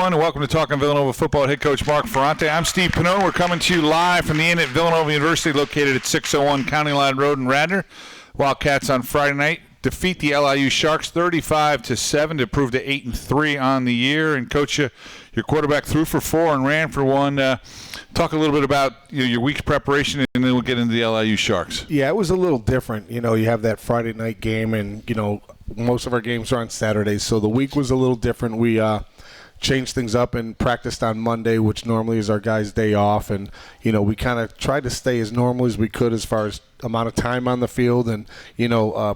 everyone, and welcome to Talking Villanova Football. Head coach Mark Ferrante. I'm Steve Pannone. We're coming to you live from the Inn at Villanova University, located at 601 County Line Road in Radnor. Wildcats on Friday night defeat the LIU Sharks 35-7 to improve to 8-3 on the year. And coach, your quarterback threw for 4 and ran for 1. Talk a little bit about your week's preparation, and then we'll get into the LIU Sharks. Yeah, it was a little different. You have that Friday night game, and most of our games are on Saturdays, so the week was a little different. We changed things up and practiced on Monday, which normally is our guys' day off, and we kind of tried to stay as normal as we could as far as amount of time on the field and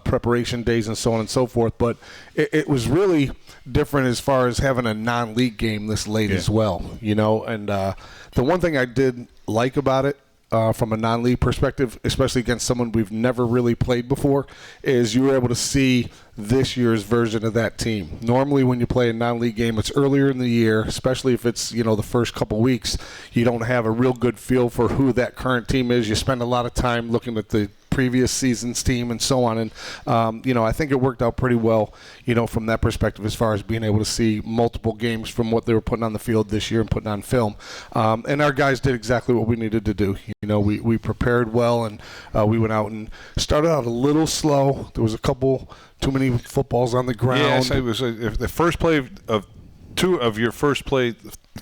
preparation days and so on and so forth. But it was really different as far as having a non-league game this late as well. And the one thing I did like about it, from a non-league perspective, especially against someone we've never really played before, is you were able to see this year's version of that team. Normally when you play a non-league game, it's earlier in the year, especially if it's the first couple weeks. You don't have a real good feel for who that current team is. You spend a lot of time looking at the previous season's team and so on. And, I think it worked out pretty well, from that perspective as far as being able to see multiple games from what they were putting on the field this year and putting on film. And our guys did exactly what we needed to do. We prepared well, and we went out and started out a little slow. There was a couple too many footballs on the ground. Yes, it was the first play of two of your first play.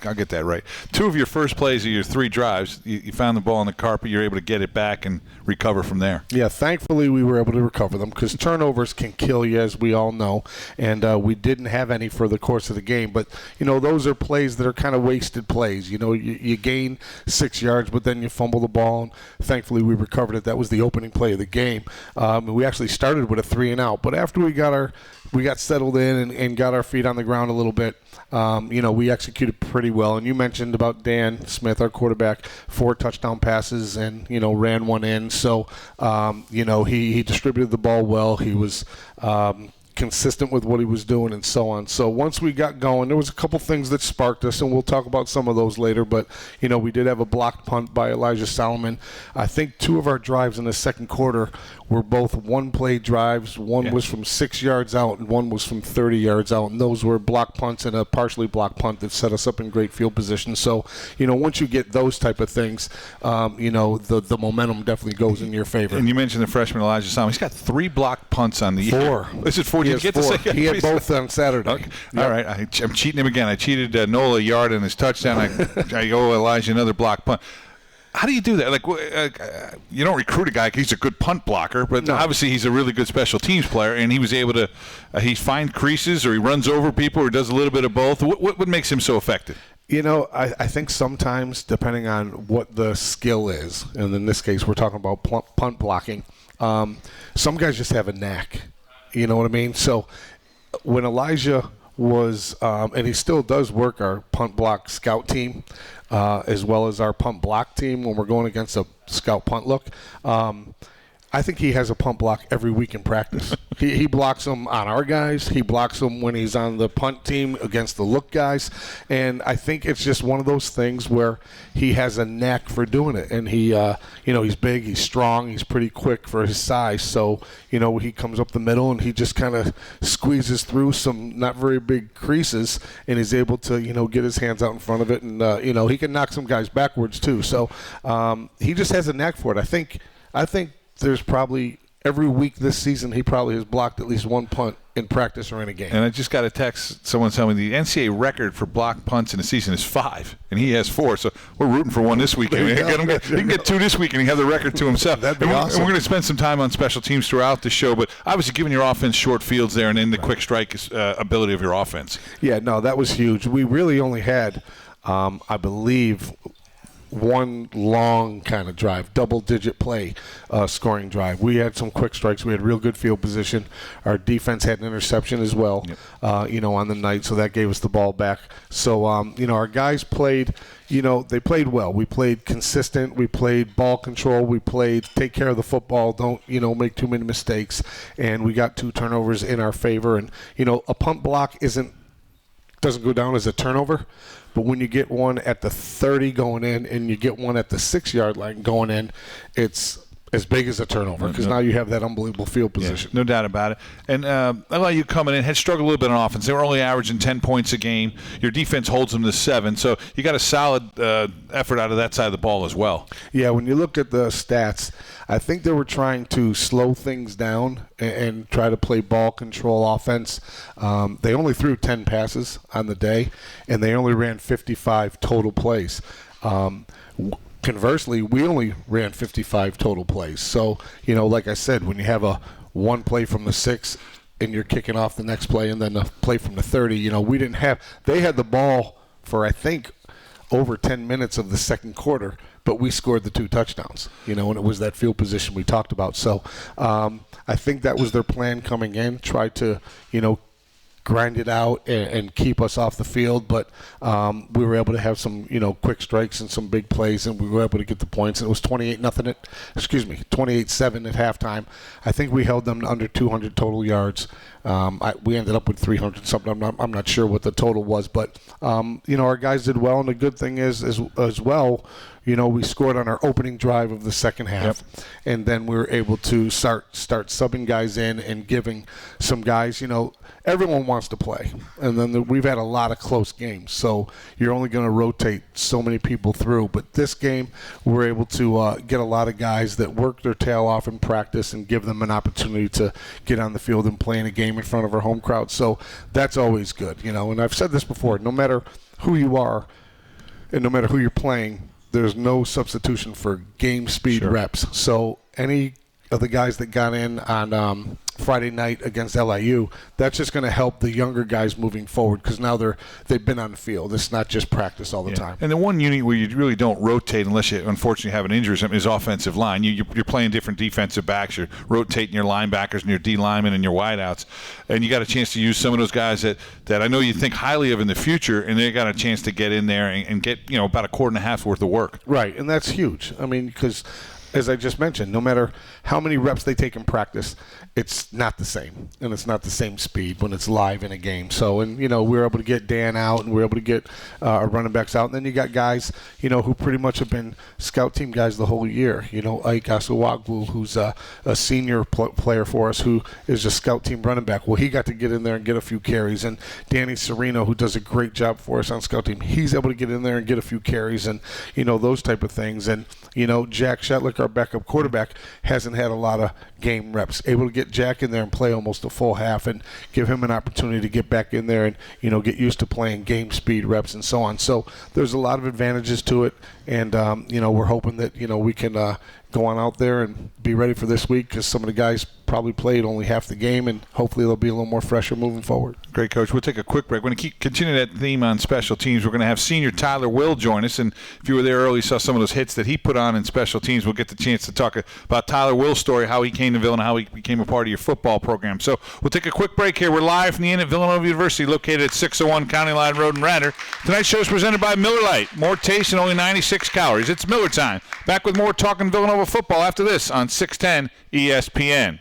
I'll get that right. 2 of your first plays of your 3 drives, you found the ball on the carpet. You're able to get it back and recover from there. Yeah, thankfully we were able to recover them, because turnovers can kill you, as we all know, and we didn't have any for the course of the game. But those are plays that are kind of wasted plays. You gain 6 yards, but then you fumble the ball, and thankfully we recovered it. That was the opening play of the game. We actually started with a 3-and-out, but after we got settled in and got our feet on the ground a little bit, we executed pretty well. And you mentioned about Dan Smith, our quarterback, 4 touchdown passes and, ran 1 in. So, he distributed the ball well. He was consistent with what he was doing and so on. So once we got going, there was a couple things that sparked us, and we'll talk about some of those later. But, we did have a blocked punt by Elijah Solomon. I think 2 of our drives in the second quarter were both one-play drives. One was from 6 yards out, and one was from 30 yards out. And those were blocked punts and a partially blocked punt that set us up in great field position. So, once you get those type of things, the momentum definitely goes in your favor. And you mentioned the freshman Elijah Solomon. He's got 3 blocked punts on the year. 4. Is it 4? He had both on Saturday. Okay. Yep. All right. I'm cheating him again. I cheated Nola a yard in his touchdown. I owe Elijah another block punt. How do you do that? You don't recruit a guy because he's a good punt blocker, but obviously he's a really good special teams player, and he was able to he finds creases, or he runs over people, or does a little bit of both. What makes him so effective? I think sometimes, depending on what the skill is, and in this case we're talking about punt blocking, some guys just have a knack. You know what I mean? So when Elijah was, and he still does work our punt block scout team, as well as our punt block team when we're going against a scout punt look. I think he has a punt block every week in practice. He blocks them on our guys. He blocks them when he's on the punt team against the look guys. And I think it's just one of those things where he has a knack for doing it. And he, he's big, he's strong, he's pretty quick for his size. So, he comes up the middle and he just kind of squeezes through some not very big creases, and he's able to, get his hands out in front of it. And, he can knock some guys backwards too. So he just has a knack for it. I think there's probably every week this season he probably has blocked at least 1 punt in practice or in a game. And I just got a text, someone telling me the NCAA record for blocked punts in a season is 5, and he has 4. So we're rooting for 1 this weekend. He can get 2 this week, and he have the record to himself. That'd be awesome. And we're going to spend some time on special teams throughout the show, but obviously giving your offense short fields there, and then the quick strike ability of your offense. Yeah, no, that was huge. We really only had, I believe, 1 long kind of drive, double-digit play scoring drive. We had some quick strikes. We had real good field position. Our defense had an interception as well, on the night, so that gave us the ball back. So, our guys played, they played well. We played consistent. We played ball control. We played take care of the football, don't, make too many mistakes. And we got 2 turnovers in our favor. And, a punt block doesn't go down as a turnover. But when you get one at the 30 going in and you get one at the 6-yard line going in, it's as big as a turnover because now you have that unbelievable field position. No doubt about it. And LIU coming in had struggled a little bit on offense. They were only averaging 10 points a game. Your defense holds them to 7, so you got a solid effort out of that side of the ball as well. Yeah, when you look at the stats, I think they were trying to slow things down and try to play ball control offense. They only threw 10 passes on the day, and they only ran 55 total plays. Conversely, we only ran 55 total plays. So, like I said, when you have a one play from the 6 and you're kicking off the next play and then the play from the 30, we didn't have – they had the ball for, I think, over 10 minutes of the second quarter, but we scored the 2 touchdowns, and it was that field position we talked about. So I think that was their plan coming in, try to, grind it out and keep us off the field, but we were able to have some quick strikes and some big plays, and we were able to get the points. And it was 28-7 at halftime. I think we held them to under 200 total yards. We ended up with 300 something. I'm not sure what the total was, but our guys did well. And the good thing is as well, we scored on our opening drive of the second half, and then we were able to start subbing guys in and giving some guys, everyone wants to play. And then we've had a lot of close games, so you're only going to rotate so many people through. But this game, we're able to get a lot of guys that work their tail off in practice and give them an opportunity to get on the field and play in a game in front of our home crowd. So that's always good, And I've said this before, no matter who you are and no matter who you're playing, there's no substitution for game speed reps. So any of the guys that got in on Friday night against LIU, that's just going to help the younger guys moving forward because now they've been on the field. It's not just practice all the time. And the one unit where you really don't rotate unless you unfortunately have an injury or something is offensive line. You're playing different defensive backs. You're rotating your linebackers and your D linemen and your wideouts, and you got a chance to use some of those guys that I know you think highly of in the future, and they got a chance to get in there and get about a quarter and a half worth of work. Right, and that's huge. I mean, because as I just mentioned, no matter how many reps they take in practice, it's not the same, and it's not the same speed when it's live in a game. So, and we were able to get Dan out, and we were able to get our running backs out, and then you got guys, who pretty much have been scout team guys the whole year. Ike Asawagwu, who's a senior player for us, who is a scout team running back. Well, he got to get in there and get a few carries, and Danny Serino, who does a great job for us on scout team, he's able to get in there and get a few carries, and those type of things. And Jack Shetlick, our backup quarterback, hasn't had a lot of game reps. Able to get Jack in there and play almost a full half and give him an opportunity to get back in there and, get used to playing game speed reps and so on. So there's a lot of advantages to it. And, we're hoping that, we can go on out there and be ready for this week because some of the guys probably played only half the game, and hopefully they'll be a little more fresher moving forward. Great, Coach. We'll take a quick break. We're going to continue that theme on special teams. We're going to have senior Tyler Will join us, and if you were there early, you saw some of those hits that he put on in special teams. We'll get the chance to talk about Tyler Will's story, how he came to Villanova, how he became a part of your football program. So we'll take a quick break here. We're live from the Inn at Villanova University, located at 601 County Line Road in Radnor. Tonight's show is presented by Miller Lite. More taste and only 96 calories. It's Miller time. Back with more Talking Villanova football after this on 610 ESPN.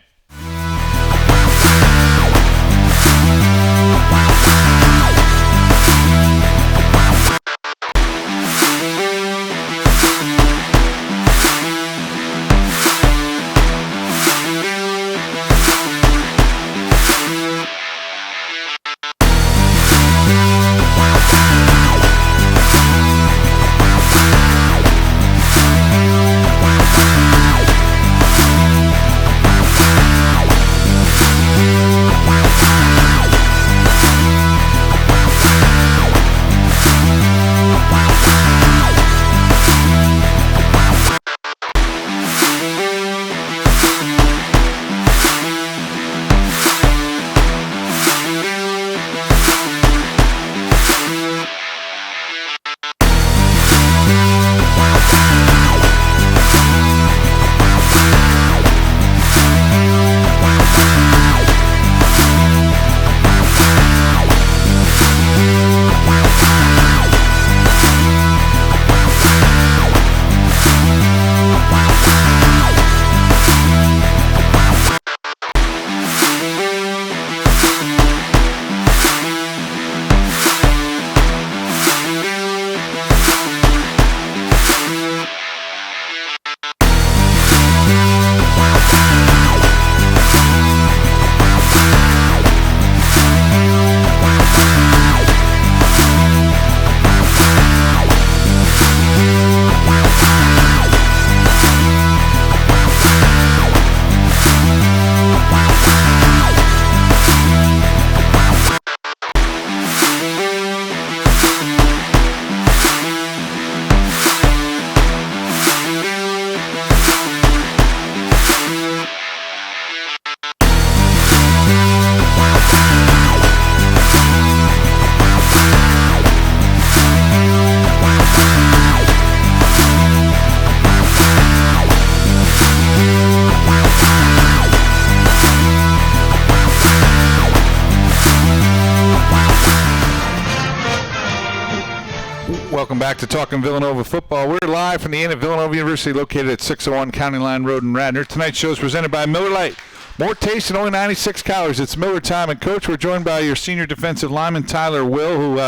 Welcome back to Talking Villanova Football. We're live from the Inn at Villanova University, located at 601 County Line Road in Radnor. Tonight's show is presented by Miller Lite. More taste and only 96 calories. It's Miller time. And, Coach, we're joined by your senior defensive lineman, Tyler Will, who,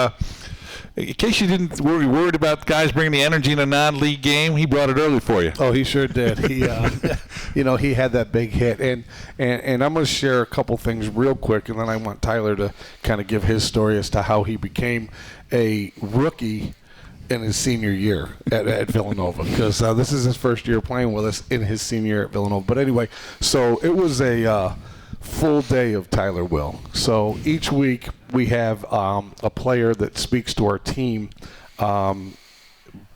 in case you didn't worried about guys bringing the energy in a non-league game, he brought it early for you. Oh, he sure did. He, he had that big hit. And I'm going to share a couple things real quick, and then I want Tyler to kind of give his story as to how he became a rookie in his senior year at Villanova, because this is his first year playing with us in his senior year at Villanova. But anyway, so it was a full day of Tyler Will. So each week we have a player that speaks to our team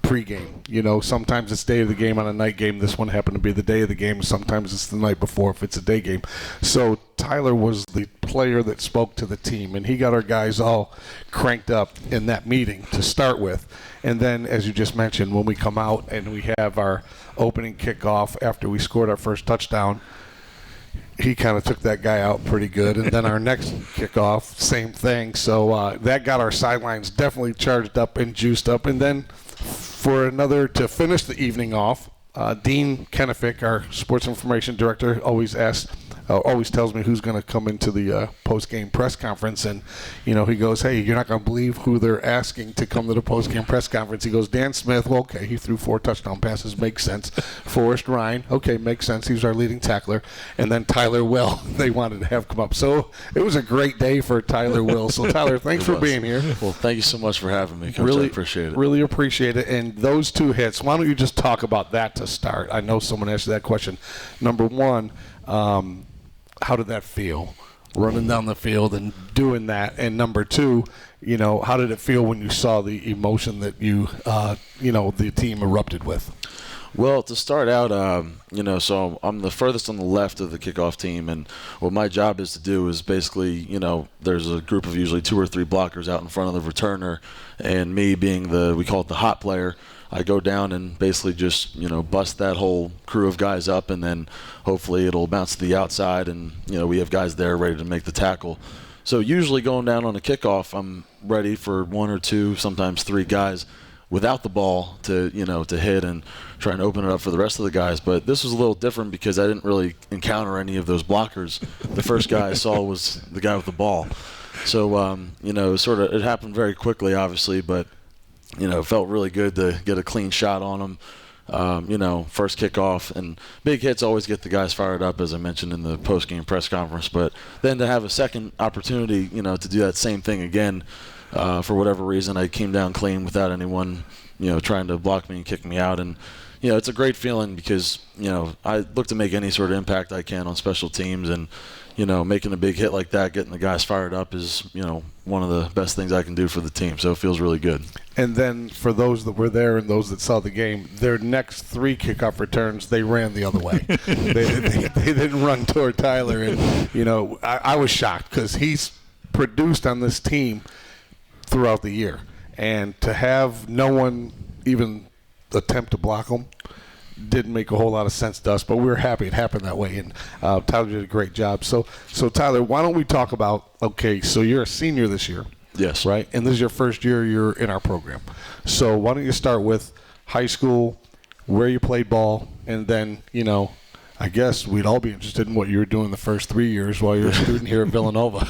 pregame. Sometimes it's day of the game on a night game. This one happened to be the day of the game. Sometimes it's the night before if it's a day game. So Tyler was the player that spoke to the team, and he got our guys all cranked up in that meeting to start with. And then, as you just mentioned, when we come out and we have our opening kickoff after we scored our first touchdown, he kind of took that guy out pretty good. And then our next kickoff, same thing. So that got our sidelines definitely charged up and juiced up. And then to finish the evening off, Dean Kenefick, our sports information director, always tells me who's going to come into the post-game press conference. And, he goes, hey, you're not going to believe who they're asking to come to the post-game press conference. He goes, Dan Smith, well, okay, he threw 4 touchdown passes, makes sense. Forrest Ryan, okay, makes sense. He was our leading tackler. And then Tyler Will, they wanted to have come up. So it was a great day for Tyler Will. So, Tyler, thanks for being here. Well, thank you so much for having me, Coach. I appreciate it. Really appreciate it. And those 2 hits, why don't you just talk about that to start? I know someone asked you that question. Number one, how did that feel, running down the field and doing that? And number 2, how did it feel when you saw the emotion that the team erupted with? Well, to start out, so I'm the furthest on the left of the kickoff team, and what my job is to do is basically, there's a group of usually 2 or 3 blockers out in front of the returner, and me being we call it the hot player, I go down and basically just, bust that whole crew of guys up, and then hopefully it'll bounce to the outside, and, we have guys there ready to make the tackle. So usually going down on a kickoff, I'm ready for 1 or 2, sometimes 3 guys without the ball to hit and try and open it up for the rest of the guys. But this was a little different because I didn't really encounter any of those blockers. The first guy I saw was the guy with the ball. So, it happened very quickly, obviously, but it felt really good to get a clean shot on him. First kickoff, and big hits always get the guys fired up, as I mentioned in the post-game press conference. But then to have a second opportunity, to do that same thing again, for whatever reason, I came down clean without anyone, trying to block me and kick me out. And, it's a great feeling because, I look to make any sort of impact I can on special teams, and, making a big hit like that, getting the guys fired up is, one of the best things I can do for the team. So it feels really good. And then for those that were there and those that saw the game, their next 3 kickoff returns, they ran the other way. they didn't run toward Tyler. And, I was shocked because he's produced on this team throughout the year. And to have no one even attempt to block him didn't make a whole lot of sense to us, but we were happy it happened that way, and Tyler did a great job. So Tyler, why don't we talk about, okay, so you're a senior this year. Yes. Right? And this is your first year you're in our program. So why don't you start with high school, where you played ball, and then, I guess we'd all be interested in what you were doing the first 3 years while you're a student here at Villanova.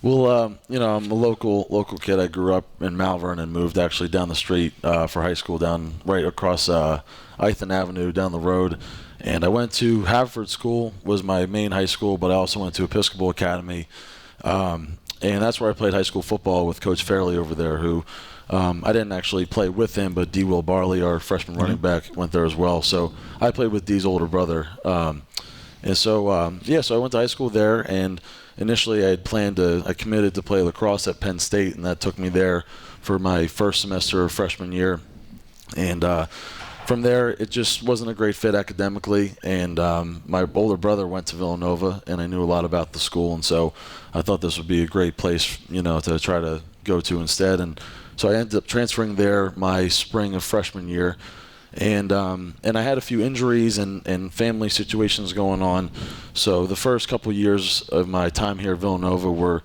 Well, I'm a local kid. I grew up in Malvern and moved actually down the street for high school, down right across Ithan Avenue down the road. And I went to Haverford School, was my main high school, but I also went to Episcopal Academy. And that's where I played high school football with Coach Fairley over there, who I didn't actually play with him, but D. Will Barley, our freshman running back, went there as well. So I played with D's older brother. So I went to high school there, and initially I committed to play lacrosse at Penn State, and that took me there for my first semester of freshman year. And from there, it just wasn't a great fit academically, and my older brother went to Villanova, and I knew a lot about the school, and so I thought this would be a great place, to try to go to instead. And so I ended up transferring there my spring of freshman year. And I had a few injuries and family situations going on. So the first couple years of my time here at Villanova were,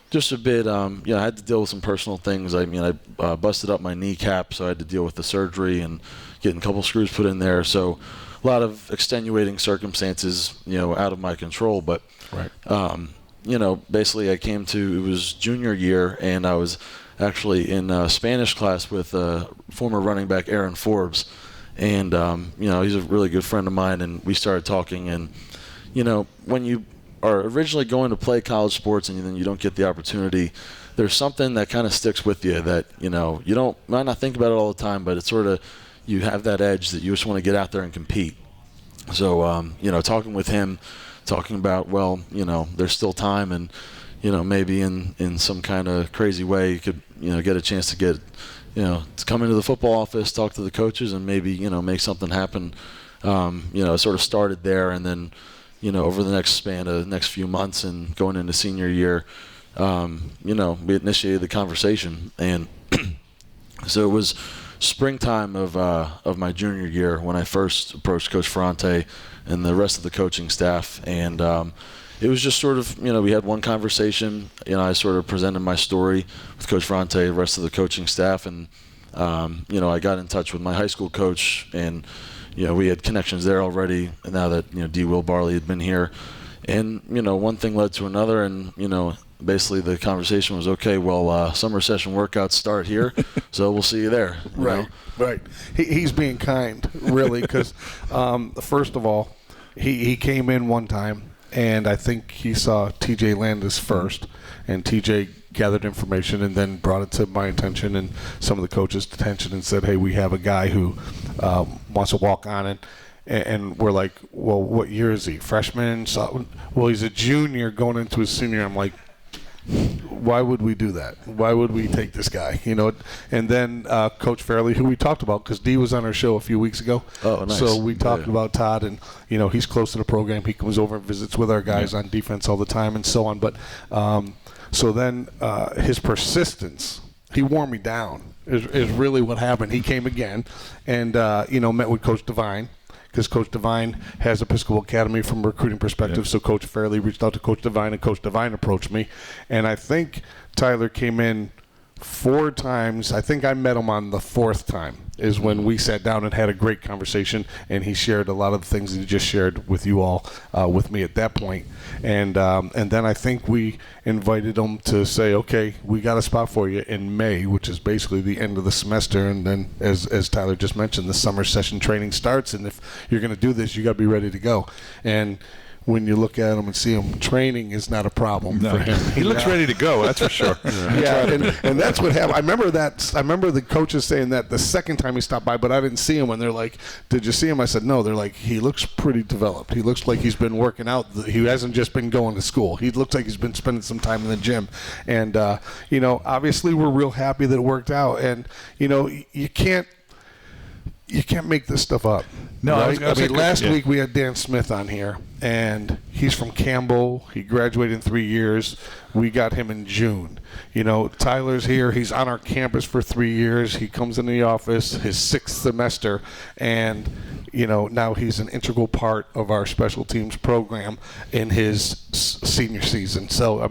Just a bit. I had to deal with some personal things. I busted up my kneecap, so I had to deal with the surgery and getting a couple screws put in there. So a lot of extenuating circumstances, out of my control. But, basically I came to, it was junior year, and I was actually in Spanish class with former running back Aaron Forbes. And, he's a really good friend of mine, and we started talking. And, when you are originally going to play college sports and then you don't get the opportunity, there's something that kind of sticks with you that, you might not think about it all the time, but it's sort of, you have that edge that you just want to get out there and compete. So, talking with him, talking about, there's still time, and, maybe in some kind of crazy way you could, get a chance to get, to come into the football office, talk to the coaches, and maybe, make something happen. It sort of started there, and then, over the next span of the next few months and going into senior year, we initiated the conversation. And so it was springtime of my junior year when I first approached Coach Ferrante and the rest of the coaching staff. And it was just sort of, we had one conversation. I sort of presented my story with Coach Ferrante, the rest of the coaching staff. And, I got in touch with my high school coach, and we had connections there already, and now that, D. Will Barley had been here. And, one thing led to another, and, basically the conversation was, okay, well, summer session workouts start here, so we'll see you there. You know? Right. He's being kind, really, because, first of all, he came in one time, and I think he saw T.J. Landis first, and T.J. gathered information and then brought it to my attention and some of the coaches' attention and said, hey, we have a guy who wants to walk on it. And we're like, well, what year is he? Freshman? So, well, he's a junior going into his senior. I'm like, why would we do that? Why would we take this guy? And then Coach Fairley, who we talked about, because D was on our show a few weeks ago. Oh, nice. So we talked about Todd, and, he's close to the program. He comes over and visits with our guys on defense all the time and so on. But so then his persistence, he wore me down, is really what happened. He came again and, met with Coach Devine, because Coach Devine has Episcopal Academy from a recruiting perspective. So Coach Fairley reached out to Coach Devine, and Coach Devine approached me. And I think Tyler came in 4 times. I think I met him on the 4th time is when we sat down and had a great conversation, and he shared a lot of the things that he just shared with you all, with me at that point. And then I think we invited him to say, okay, we got a spot for you in May, which is basically the end of the semester. And then, as Tyler just mentioned, the summer session training starts. And if you're going to do this, you got to be ready to go. And when you look at him and see him, training is not a problem for him. He looks ready to go, that's for sure. And that's what happened. I remember the coaches saying that the second time he stopped by, but I didn't see him. And they're like, did you see him? I said, no. They're like, he looks pretty developed. He looks like he's been working out. He hasn't just been going to school. He looks like he's been spending some time in the gym. And, obviously we're real happy that it worked out. And, you can't make this stuff up. No, right? Last week we had Dan Smith on here, and he's from Campbell. He graduated in 3 years. We got him in June. Tyler's here. He's on our campus for 3 years. He comes into the office his 6th semester, and now he's an integral part of our special teams program in his senior season. So,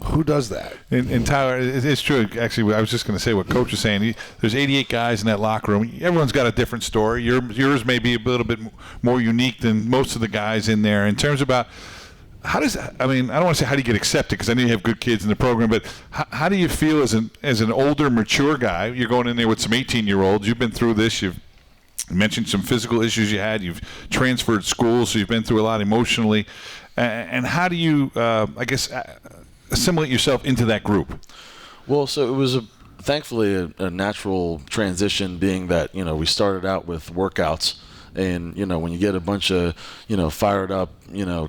who does that? And Tyler, it's true. Actually, I was just going to say what Coach was saying. There's 88 guys in that locker room. Everyone's got a different story. Yours may be a little bit more unique than most of the guys in there. In terms about how does, I don't want to say how do you get accepted, because I know you have good kids in the program, but how do you feel as an older, mature guy? You're going in there with some 18-year-olds. You've been through this. You've mentioned some physical issues you had. You've transferred schools, so you've been through a lot emotionally. And how do you, assimilate yourself into that group? Well, so it was thankfully a natural transition, being that, we started out with workouts. And, when you get a bunch of, fired up,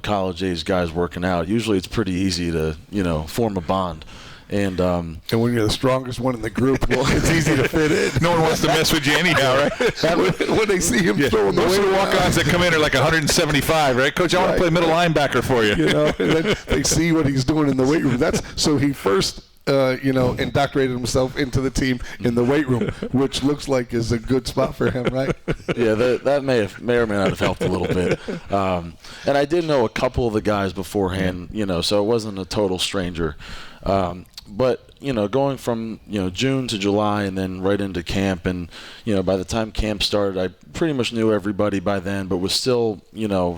college-age guys working out, usually it's pretty easy to, form a bond. And when you're the strongest one in the group, it's easy to fit in. No one wants to mess with you anyhow, right? when they see him throwing the most of the walk-ons that come in are like 175, right? Coach, I want to play middle linebacker for you. And then they see what he's doing in the weight room. So he first indoctrinated himself into the team in the weight room, which looks like is a good spot for him, right? Yeah, that may or may not have helped a little bit. And I did know a couple of the guys beforehand, so it wasn't a total stranger. But going from June to July and then right into camp, and by the time camp started, I pretty much knew everybody by then, but was still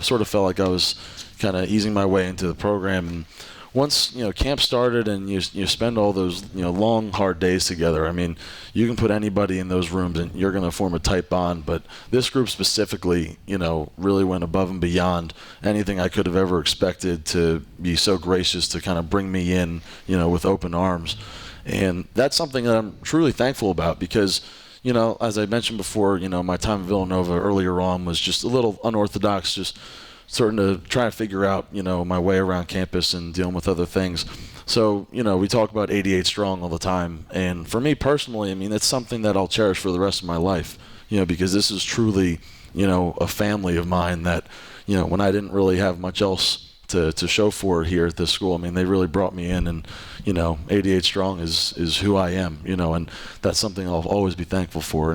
sort of felt like I was kind of easing my way into the program. And once camp started and you spend all those long hard days together, I mean, you can put anybody in those rooms and you're going to form a tight bond. But this group specifically really went above and beyond anything I could have ever expected, to be so gracious to kind of bring me in with open arms. And that's something that I'm truly thankful about, because as I mentioned before, my time at Villanova earlier on was just a little unorthodox, just starting to try to figure out, my way around campus and dealing with other things. So, we talk about 88 strong all the time. And for me personally, I mean, it's something that I'll cherish for the rest of my life, because this is truly, a family of mine that, when I didn't really have much else to show for here at this school, I mean, they really brought me in, and, 88 strong is who I am, and that's something I'll always be thankful for.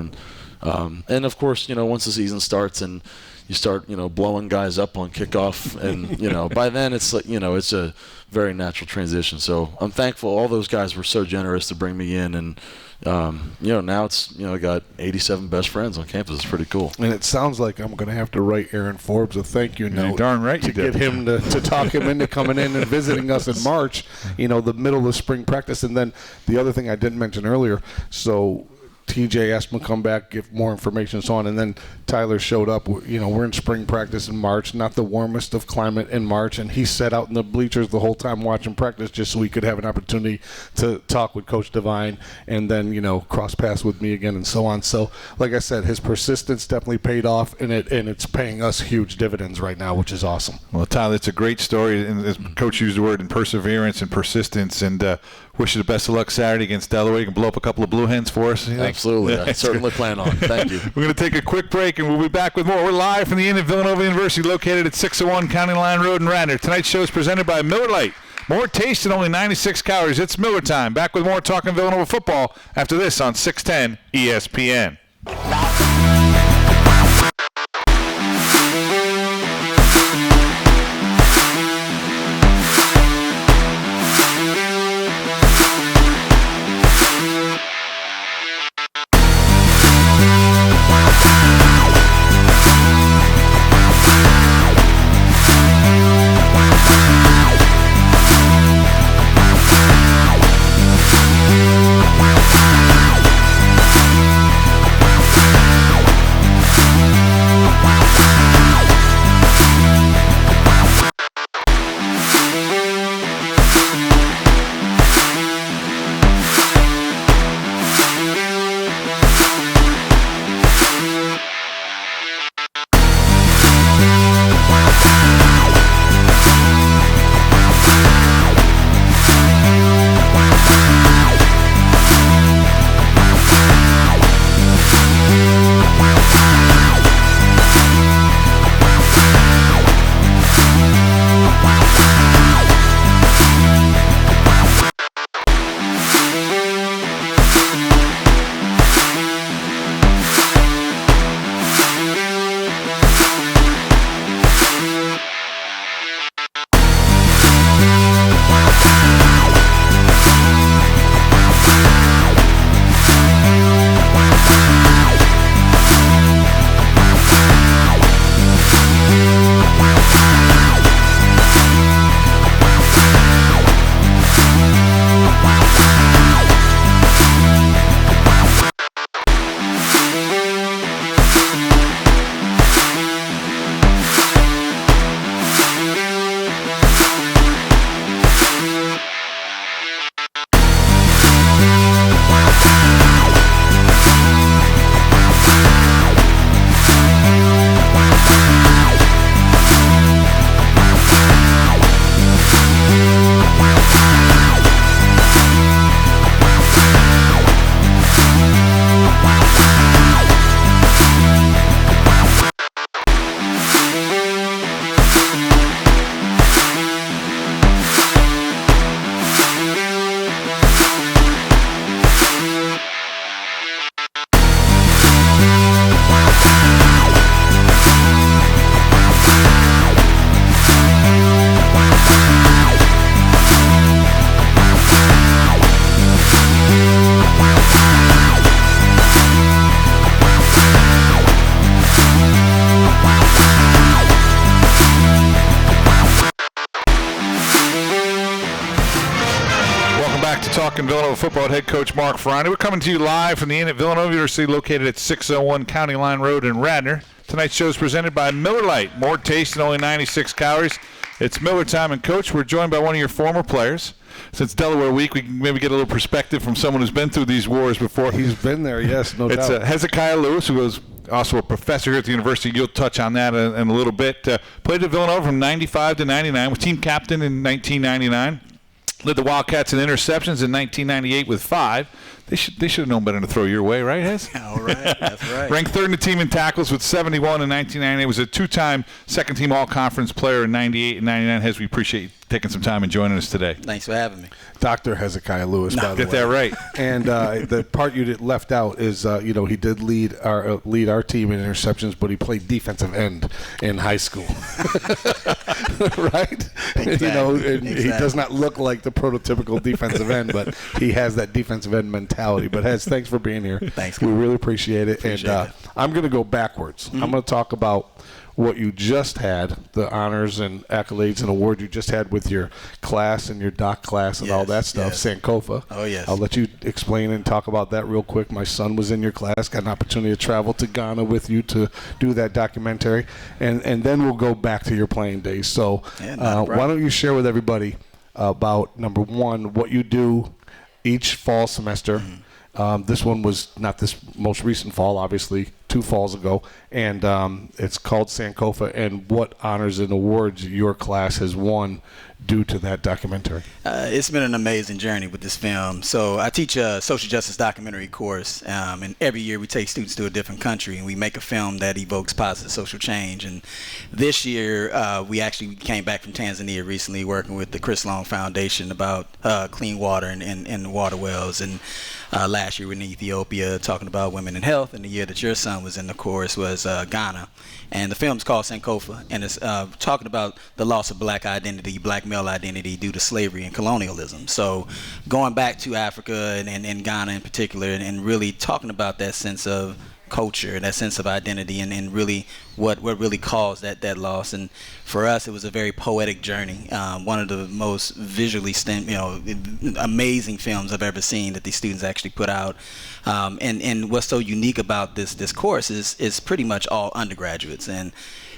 And of course, once the season starts and you start, blowing guys up on kickoff, and, by then it's like, it's a very natural transition. So I'm thankful all those guys were so generous to bring me in, and, now it's, I got 87 best friends on campus. It's pretty cool. And it sounds like I'm going to have to write Aaron Forbes a thank you note. Darn right to get him to talk him into coming in and visiting us in March, the middle of spring practice. And then the other thing I didn't mention earlier, so TJ asked him to come back, give more information and so on, and then Tyler showed up. We're in spring practice in March, not the warmest of climate in March, and he sat out in the bleachers the whole time watching practice just so we could have an opportunity to talk with Coach Devine and then, cross paths with me again and so on. So, like I said, his persistence definitely paid off, and it's paying us huge dividends right now, which is awesome. Well, Tyler, it's a great story, and as Coach used the word, and perseverance and persistence, and wish you the best of luck Saturday against Delaware. You can blow up a couple of blue hens for us. Absolutely. I certainly plan on. Thank you. We're going to take a quick break, and we'll be back with more. We're live from the Inn at Villanova University, located at 601 County Line Road in Radnor. Tonight's show is presented by Miller Lite. More taste and only 96 calories. It's Miller time. Back with more talking Villanova football after this on 610 ESPN. back to Talking Villanova Football with head coach Mark Ferrante. We're coming to you live from the Inn at Villanova University, located at 601 County Line Road in Radnor. Tonight's show is presented by Miller Lite. More taste and only 96 calories. It's Miller time, and Coach, we're joined by one of your former players. Since Delaware Week, we can maybe get a little perspective from someone who's been through these wars before. He's been there, yes, no doubt. It's Hezekiah Lewis, who was also a professor here at the university. You'll touch on that in a little bit. Played at Villanova from 95 to 99, was team captain in 1999. Led the Wildcats in interceptions in 1998 with 5. They should have known better to throw your way, right, Hez? All right, that's right. Ranked third in the team in tackles with 71 in 1998. Was a two-time second-team all-conference player in 98 and 99. Hez, we appreciate you taking some time and joining us today. Thanks for having me. Dr. Hezekiah Lewis, by the way. Get that right. And the part you left out is, he did lead our team in interceptions, but he played defensive end in high school, right? Exactly. He does not look like the prototypical defensive end, but he has that defensive end mentality. But Hez, thanks for being here. Thanks. We really appreciate it. Appreciate it. I'm going to go backwards. I'm going to talk about what you just had, the honors and accolades and award you just had with your class and your doc class and all that stuff, Sankofa. Oh, yes. I'll let you explain and talk about that real quick. My son was in your class, got an opportunity to travel to Ghana with you to do that documentary, and then we'll go back to your playing days. So why don't you share with everybody about, number one, what you do each fall semester. This one was not this most recent fall, obviously, 2 falls ago, and it's called Sankofa, and what honors and awards your class has won due to that documentary. It's been an amazing journey with this film. So I teach a social justice documentary course, and every year we take students to a different country, and we make a film that evokes positive social change. And this year we actually came back from Tanzania recently, working with the Chris Long Foundation about clean water and water wells. And last year we were in Ethiopia talking about women in health, and the year that your son was in the course was Ghana. And the film's called Sankofa, and it's talking about the loss of black identity, black male identity due to slavery and colonialism. So going back to Africa and Ghana in particular, and really talking about that sense of culture and that sense of identity, and really what really caused that loss. And for us, it was a very poetic journey. One of the most visually amazing films I've ever seen that these students actually put out. And what's so unique about this course is pretty much all undergraduates, and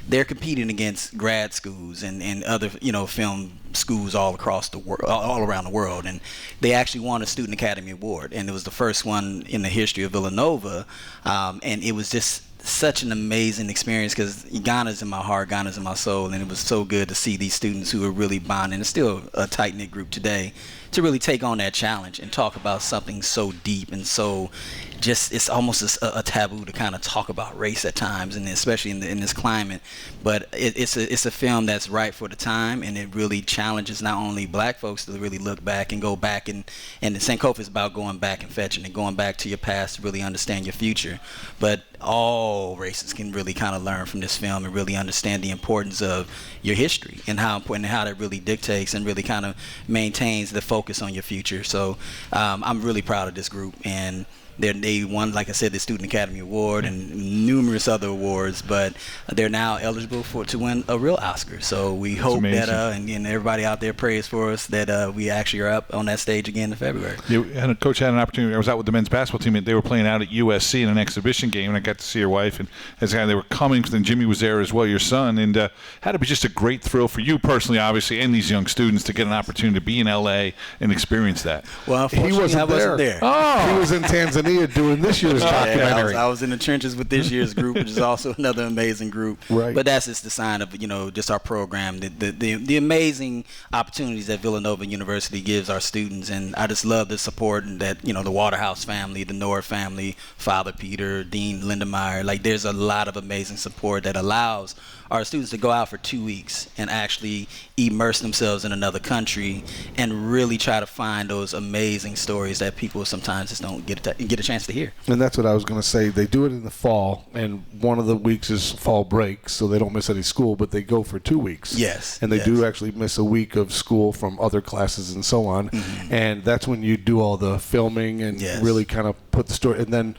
they're competing against grad schools and other film schools all across the world, all around the world. And they actually won a Student Academy Award, and it was the first one in the history of Villanova. And it was just such an amazing experience because Ghana's in my heart, Ghana's in my soul, and it was so good to see these students who are really bonding. It's still a tight-knit group today to really take on that challenge and talk about something so deep and so just, it's almost a taboo to kind of talk about race at times, and especially in this climate. But it's a film that's right for the time, and it really challenges not only black folks to really look back and go back, and the Sankofa is about going back and fetching and going back to your past to really understand your future. But all races can really kind of learn from this film and really understand the importance of your history and how important and how that really dictates and really kind of maintains the focus on your future. So I'm really proud of this group, and they won, like I said, the Student Academy Award and numerous other awards, but they're now eligible to win a real Oscar. So we hope that, and everybody out there prays for us, that we actually are up on that stage again in February. And Coach had an opportunity. I was out with the men's basketball team, and they were playing out at USC in an exhibition game, and I got to see your wife, and they were coming, and Jimmy was there as well, your son, and had to be just a great thrill for you personally, obviously, and these young students to get an opportunity to be in L.A. and experience that. Well, unfortunately, I wasn't there. Oh, he was in Tanzania doing this year's documentary. I was in the trenches with this year's group, which is also another amazing group. Right. But that's just the sign of just our program, the amazing opportunities that Villanova University gives our students, and I just love the support that the Waterhouse family, the Nord family, Father Peter, Dean Lindemeyer. Like, there's a lot of amazing support that allows our students to go out for 2 weeks and actually immerse themselves in another country and really try to find those amazing stories that people sometimes just don't get a chance to hear. And that's what I was going to say. They do it in the fall, and one of the weeks is fall break, so they don't miss any school, but they go for 2 weeks. Yes. And they do actually miss a week of school from other classes and so on. Mm-hmm. And that's when you do all the filming and really kind of put the story. And then,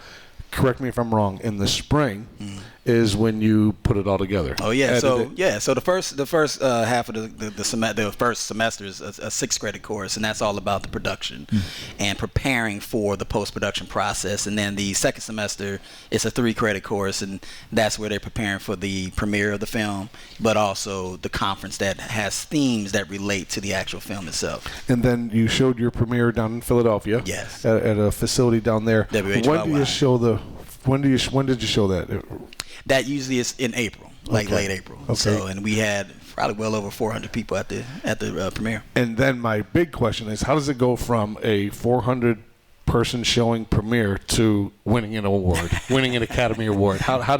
correct me if I'm wrong, in the spring, is when you put it all together. Oh yeah, Edit so the first half of the first semester is a 6-credit course, and that's all about the production and preparing for the post-production process. And then the second semester is a 3-credit course, and that's where they're preparing for the premiere of the film, but also the conference that has themes that relate to the actual film itself. And then you showed your premiere down in Philadelphia. Yes. At a facility down there. WHYY. When did you show that? That usually is in April, like Okay. late April. Okay. So, and we had probably well over 400 people at the premiere. And then my big question is, how does it go from a 400-person showing premiere to winning an award, winning an Academy Award? How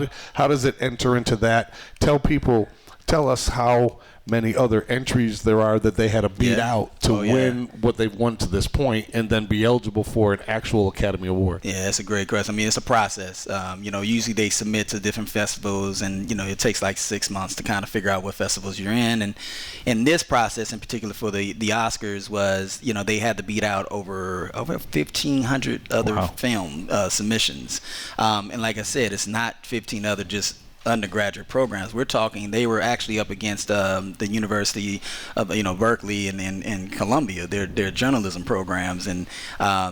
does it enter into that? Tell us how many other entries there are that they had to beat out to win what they've won to this point and then be eligible for an actual Academy Award. Yeah, that's a great question. I mean, it's a process. Usually they submit to different festivals, and it takes like 6 months to kind of figure out what festivals you're in. And in this process, in particular for the Oscars, was they had to beat out over 1,500 other film submissions. And like I said, it's not 15 other just undergraduate programs. We're talking they were actually up against the University of Berkeley and Columbia, their journalism programs, and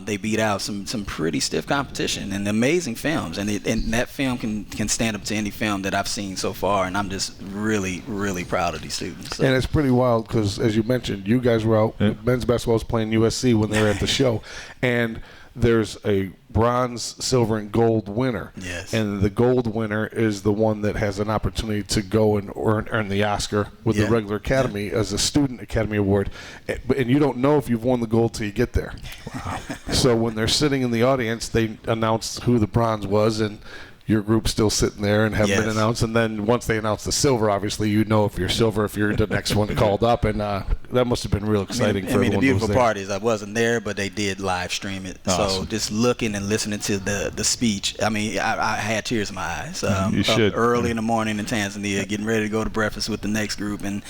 they beat out some pretty stiff competition and amazing films, and that film can stand up to any film that I've seen so far, and I'm just really, really proud of these students. So. And it's pretty wild because, as you mentioned, you guys were out. Men's basketball was playing USC when they were at the show, and there's a bronze, silver, and gold winner. Yes. And the gold winner is the one that has an opportunity to go and earn the Oscar with the regular Academy as a Student Academy Award. And you don't know if you've won the gold till you get there. Wow. So when they're sitting in the audience, they announce who the bronze was, and your group's still sitting there and haven't been announced. And then once they announce the silver, obviously you know if you're silver, if you're the next one called up. And that must have been real exciting for everyone. The beautiful part is I wasn't there, but they did live stream it. Awesome. So just looking and listening to the speech, I had tears in my eyes. You should. Early in the morning in Tanzania, getting ready to go to breakfast with the next group, and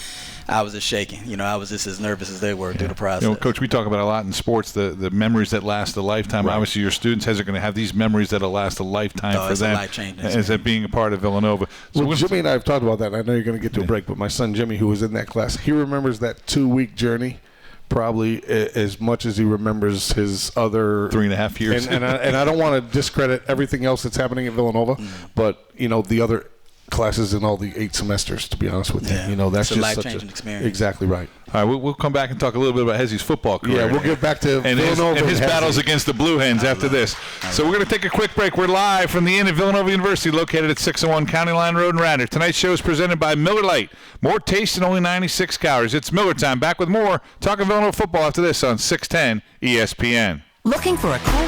I was just shaking. I was just as nervous as they were through the process. Coach, we talk about a lot in sports, the memories that last a lifetime. Right. Obviously, your students are going to have these memories that'll last a lifetime for them. As that being a part of Villanova. So well, Jimmy and I have talked about that. I know you're going to get to a break, but my son Jimmy, who was in that class, he remembers that 2-week journey probably as much as he remembers his other 3.5 years. And I don't want to discredit everything else that's happening at Villanova, but the other classes in all the 8 semesters, to be honest with you. That's it's just a such life-changing experience. Exactly right. All right, we'll come back and talk a little bit about Hezzy's football career. Yeah, we'll get back to Villanova and his battles against the Blue Hens after this. So we're going to take a quick break. We're live from the Inn at Villanova University, located at 601 County Line Road in Radnor. Tonight's show is presented by Miller Lite. More taste and only 96 calories. It's Miller time. Back with more talking Villanova football after this on 610 ESPN. Looking for a cool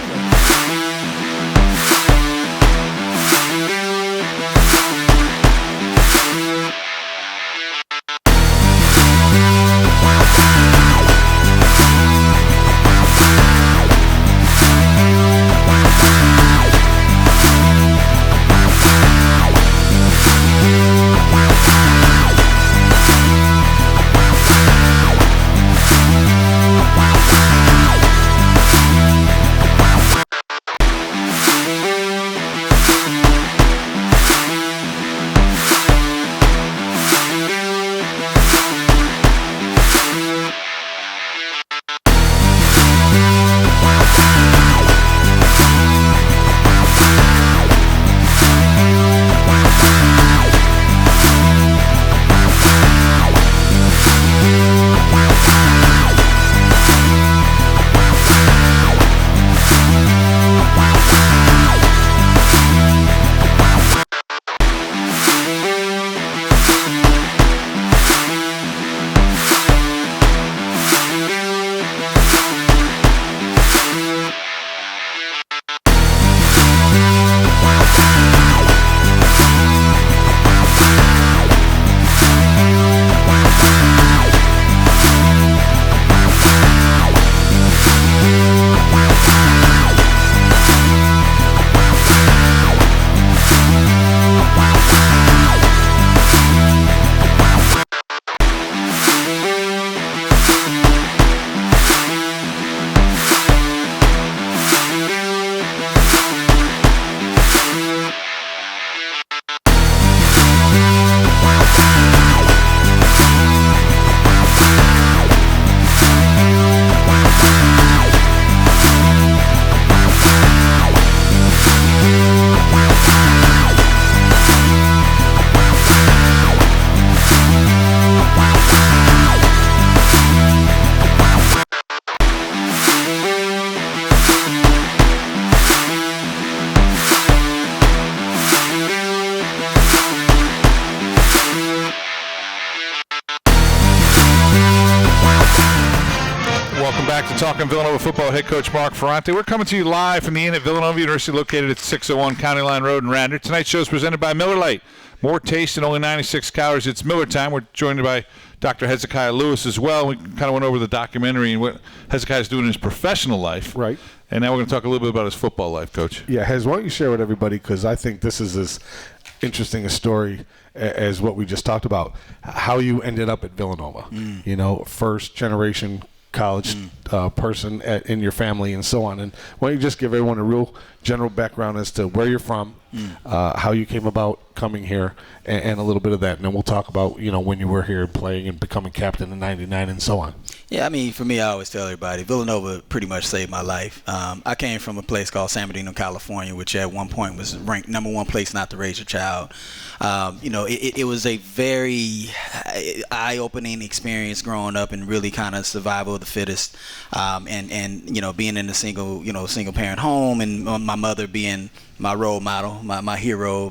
Welcome back to Talking Villanova Football. Head coach Mark Ferrante. We're coming to you live from the Inn at Villanova University, located at 601 County Line Road in Radnor. Tonight's show is presented by Miller Lite. More taste and only 96 calories. It's Miller time. We're joined by Dr. Hezekiah Lewis as well. We kind of went over the documentary and what Hezekiah's doing in his professional life. Right. And now we're going to talk a little bit about his football life, Coach. Yeah, Hez, why don't you share with everybody, because I think this is as interesting a story as what we just talked about, how you ended up at Villanova. You know, first generation college person in your family and so on. And why don't you just give everyone a real general background as to where you're from, how you came about coming here, and a little bit of that. And then we'll talk about, you know, when you were here playing and becoming captain in '99 and so on. Yeah, I mean, for me, I always tell everybody, Villanova pretty much saved my life. I came from a place called San Bernardino, California, which at one point was ranked #1 place not to raise your child. You know, it was a very eye-opening experience growing up and really kind of survival of the fittest. And you know, being in a single parent home, and my mother being my role model, my hero,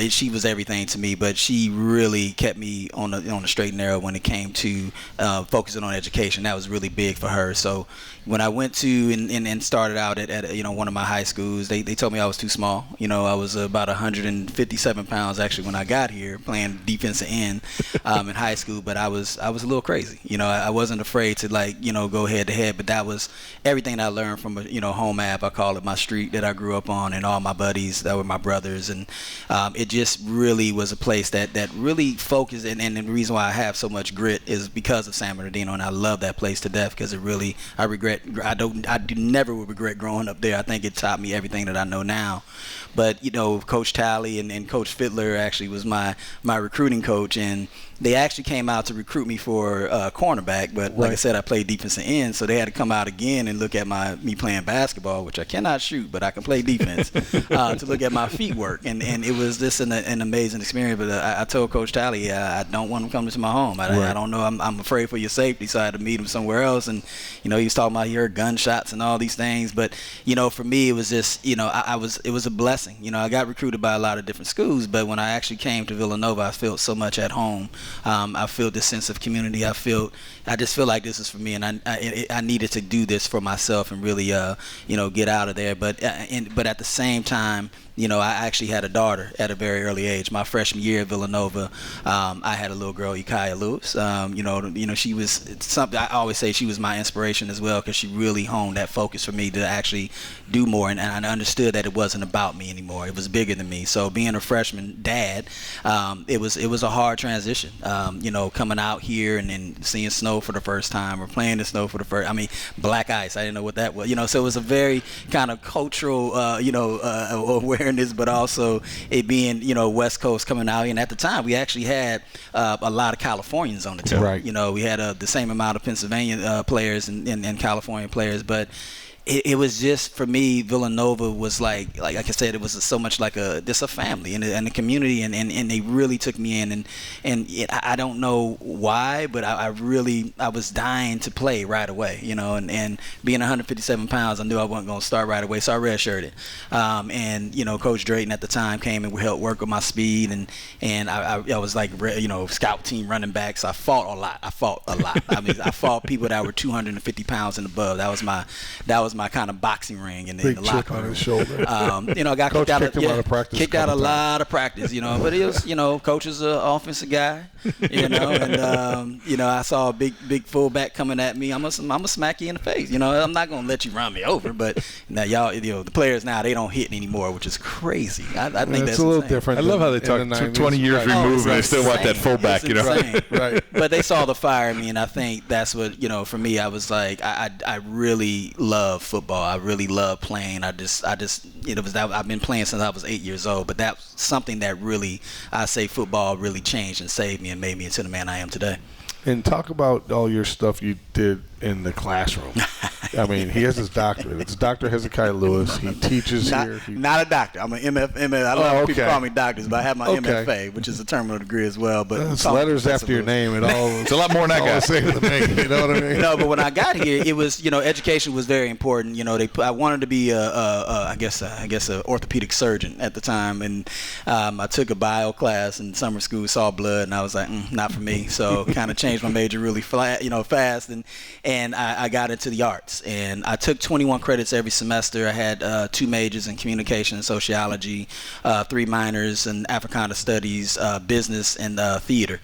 she was everything to me. But she really kept me on the straight and narrow when it came to focusing on education. That was really big for her. So when I went to and started out at one of my high schools, they told me I was too small. You know, I was about 157 pounds actually when I got here, playing defensive end in high school. But I was a little crazy. You know, I wasn't afraid to go head to head. But that was everything I learned from home app. I call it my street that I grew up on, and all my buddies that were my brothers. And it just really was a place that really focused. And the reason why I have so much grit is because of San Bernardino, and I love that place to death because I never would regret growing up there. I think it taught me everything that I know now. But Coach Talley and Coach Fittler actually was my recruiting coach, and they actually came out to recruit me for cornerback. But like I said, I played defensive end, so they had to come out again and look at me playing basketball, which I cannot shoot, but I can play defense, to look at my feet work. And it was just an amazing experience. But I told Coach Talley, I don't want him coming to my home. I don't know. I'm afraid for your safety, so I had to meet him somewhere else. And he was talking about he heard gunshots and all these things. But for me, it was just it was a blessing. I got recruited by a lot of different schools, but when I actually came to Villanova, I felt so much at home. I feel this sense of community. I just feel like this is for me, and I needed to do this for myself and really get out of there. But at the same time, I actually had a daughter at a very early age. My freshman year at Villanova, I had a little girl, Hezekiah Lewis. She was something. I always say she was my inspiration as well, because she really honed that focus for me to actually do more, and I understood that it wasn't about me anymore. It was bigger than me. So being a freshman dad, it was a hard transition. Coming out here and then seeing snow for the first time, or playing the snow for the first. I mean, black ice. I didn't know what that was. So it was a very kind of cultural, awareness, but also it being, West Coast coming out. And at the time, we actually had a lot of Californians on the team. Right. We had the same amount of Pennsylvania players and California players, but it was just, for me, Villanova was like I said, it was so much like just a family and a community, and they really took me in, and I don't know why, but I was dying to play right away, and being 157 pounds, I knew I wasn't going to start right away, so I redshirted. And Coach Drayton at the time came and helped work with my speed, and I was like scout team running back, so I fought a lot. I mean, I fought people that were 250 pounds and above. That was my kind of boxing ring in the locker room. On his shoulder. I got Coach kicked out of practice. Kicked out a lot of practice, but it was, Coach is an offensive guy, and I saw a big fullback coming at me. I'm gonna smack you in the face. I'm not gonna let you run me over. But now y'all, the players now, they don't hit anymore, which is crazy. I think that's a little insane. different. I love how they talk 20 years removed, and they still want that fullback. Right. But they saw the fire in me, and I think that's what, for me, I was like, I really love football. I really love playing. I've been playing since I was 8 years old, but that's something that really, I say, football really changed and saved me and made me into the man I am today. And talk about all your stuff you did in the classroom. I mean, he has his doctorate. It's Dr. Hezekiah Lewis. He teaches here. Not a doctor. I'm an MFA. I love people call me doctors, but I have my MFA, which is a terminal degree as well. But it's letters after your name. It's a lot more than that guy. You know what I mean? No, but when I got here, it was, education was very important. I wanted to be I guess a orthopedic surgeon at the time, and I took a bio class in summer school, saw blood, and I was like, not for me. So kind of changed my major really fast, and I got into the arts, and I took 21 credits every semester. I had 2 majors in communication and sociology, 3 minors in Africana studies, business, and theater.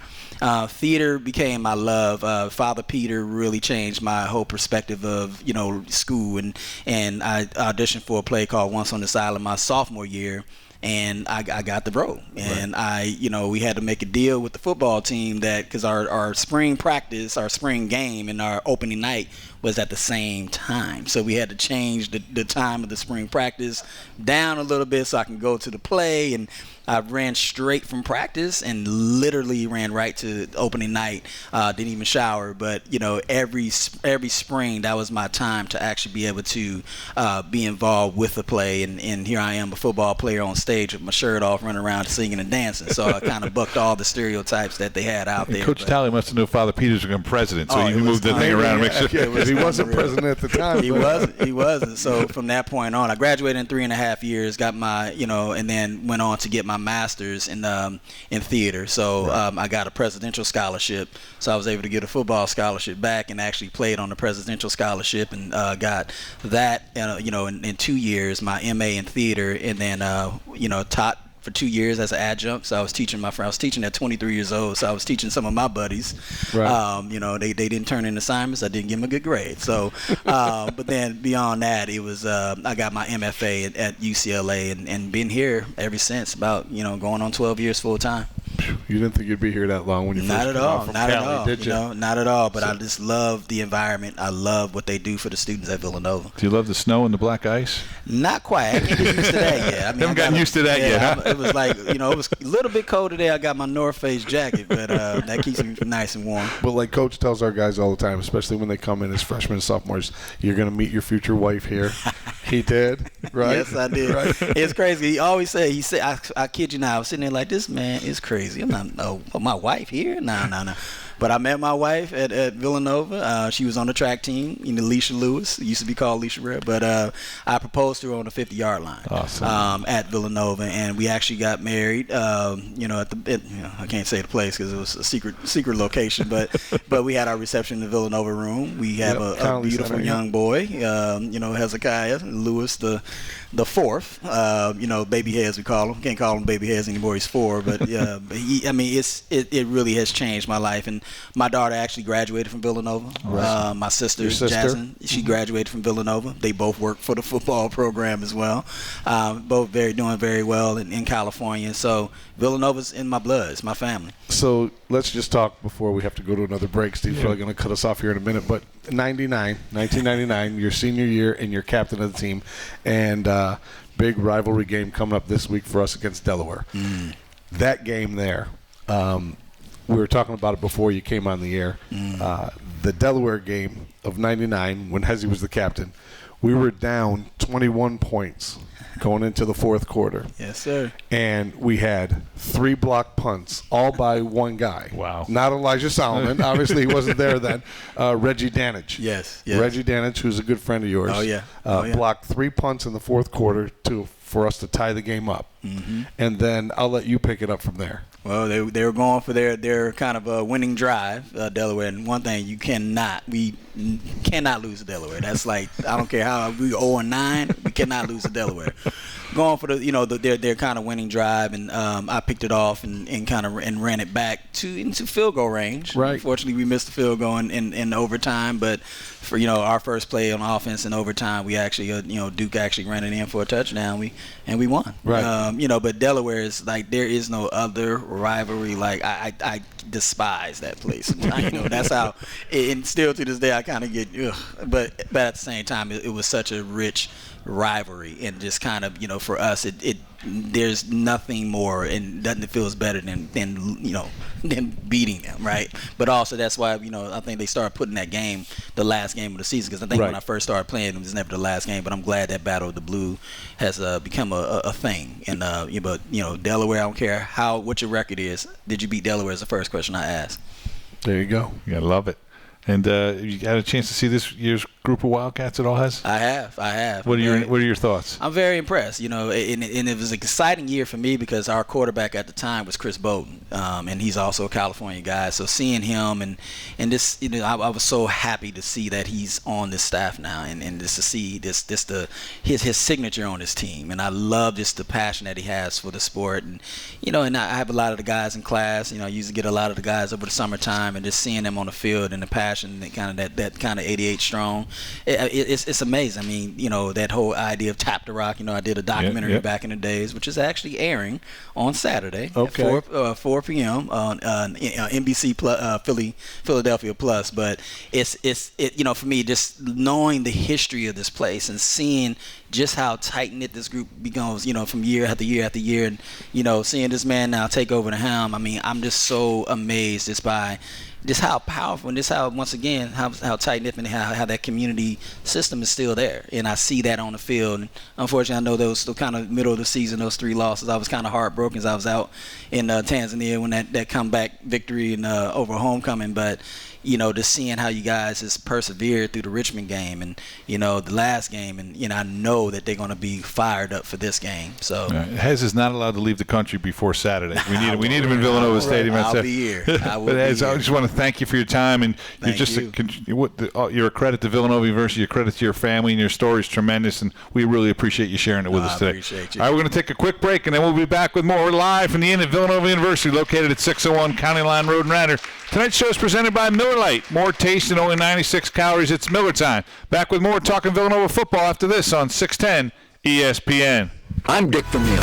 Theater became my love. Father Peter really changed my whole perspective of school, and I auditioned for a play called Once on This Island my sophomore year, and I got the role. And we had to make a deal with the football team that because our spring practice, our spring game, and our opening night was at the same time, so we had to change the time of the spring practice down a little bit so I can go to the play. And I ran straight from practice and literally ran right to opening night. Didn't even shower, but every spring that was my time to actually be able to be involved with the play. And here I am, a football player on stage with my shirt off, running around singing and dancing. So I kind of bucked all the stereotypes that they had out there. Coach Talley must have known Father Peters was going to be president, so he moved the thing around to make sure. He wasn't president at the time. He wasn't. So from that point on, I graduated in 3.5 years, got my, and then went on to get my master's in theater. So I got a presidential scholarship. So I was able to get a football scholarship back and actually played on the presidential scholarship, and got that, in 2 years, my MA in theater, and then, taught for 2 years as an adjunct. So I was teaching my friend. I was teaching at 23 years old. So I was teaching some of my buddies. Right. They didn't turn in assignments. I didn't give them a good grade. So, but then beyond that, it was I got my MFA at UCLA, and been here ever since. About going on 12 years full time. You didn't think you'd be here that long when you first came out from Cali, did you? Not at all. But I just love the environment. I love what they do for the students at Villanova. Do you love the snow and the black ice? Not quite. I can't get used to that yet. I mean, haven't gotten used to that yet, huh? It was like, it was a little bit cold today. I got my North Face jacket, but that keeps me nice and warm. But like Coach tells our guys all the time, especially when they come in as freshmen and sophomores, you're going to meet your future wife here. He did, right? Yes, I did. Right? It's crazy. He always said, I kid you not, I was sitting there like, this man is crazy. I'm not, my wife here? No. But I met my wife at Villanova. She was on the track team, Leisha Lewis. It used to be called Leisha Rare. But I proposed to her on the 50-yard line. Awesome. At Villanova, and we actually got married. At I can't say the place because it was a secret location. But we had our reception in the Villanova room. We have a beautiful young boy. Hezekiah Lewis the fourth. Baby Heads we call him. Can't call him Baby Heads anymore. He's 4. But it really has changed my life. And my daughter actually graduated from Villanova. Right. My sister, Jasmine, she graduated from Villanova. They both work for the football program as well. Both doing very well in California. So Villanova's in my blood. It's my family. So let's just talk before we have to go to another break. Steve's probably going to cut us off here in a minute. But 1999, your senior year, and you're captain of the team. And big rivalry game coming up this week for us against Delaware. That game there, we were talking about it before you came on the air. The Delaware game of 99, when Hezzy was the captain, we were down 21 points going into the fourth quarter. Yes, sir. And we had 3 block punts, all by one guy. Wow. Not Elijah Solomon. Obviously, he wasn't there then. Reggie Danich. Yes. Reggie Danich, who's a good friend of yours. Oh, yeah. Blocked 3 punts in the fourth quarter for us to tie the game up. And then I'll let you pick it up from there. Well, they were going for their kind of a winning drive, Delaware. And one thing, we cannot lose to Delaware. That's like, I don't care how we 0-9, we cannot lose to Delaware. Going for their kind of winning drive, and I picked it off and ran it back into field goal range. Right. Unfortunately, we missed the field goal in overtime, but for our first play on offense in overtime, we actually Duke actually ran it in for a touchdown. We won. Right. But Delaware is like, there is no other rivalry. Like I despise that place. That's how. And still to this day, I kind of get. But at the same time, it was such a rich rivalry, and just kind of there's nothing more and nothing that feels better than than beating them, right? But also that's why, I think they started putting that game, the last game of the season, because I think when I first started playing, it was never the last game. But I'm glad that Battle of the Blue has become a thing. And but Delaware, I don't care what your record is. Did you beat Delaware? Is the first question I asked. There you go. You gotta love it. And you had a chance to see this year's group of Wildcats at all, Hez? I have. What are your thoughts? I'm very impressed. And it was an exciting year for me because our quarterback at the time was Chris Bowden, and he's also a California guy. So seeing him and this, I was so happy to see that he's on this staff now, and just to see his signature on this team. And I love just the passion that he has for the sport. And and I have a lot of the guys in class. I used to get a lot of the guys over the summertime, and just seeing them on the field and the passion. That kind of 88 strong, it's amazing. I mean, that whole idea of Tap the Rock. I did a documentary back in the days, which is actually airing on Saturday at 4 p.m. on NBC Philadelphia Plus. But it's for me, just knowing the history of this place and seeing just how tight knit this group becomes, from year after year after year, and seeing this man now take over the helm. I mean, I'm just so amazed just by just how powerful and just how, once again, how tight-knit and how that community system is still there. And I see that on the field. And unfortunately, I know those kind of middle of the season, those 3 losses, I was kind of heartbroken as I was out in Tanzania when that comeback victory and over homecoming. But just seeing how you guys has persevered through the Richmond game and, the last game. And, I know that they're going to be fired up for this game. So Hez is not allowed to leave the country before Saturday. We need him in Villanova Stadium. I'll be here. But Hez, I just want to thank you for your time. And you're a credit to Villanova University. A credit to your family, and your story is tremendous. And we really appreciate you sharing it with us today. I appreciate you. All right, we're going to take a quick break, and then we'll be back with more live from the Inn at Villanova University, located at 601 County Line Road in Radnor. Tonight's show is presented by Miller Lite. More taste and only 96 calories. It's Miller time. Back with more Talking Villanova football after this on 610 ESPN. I'm Dick Vermeil.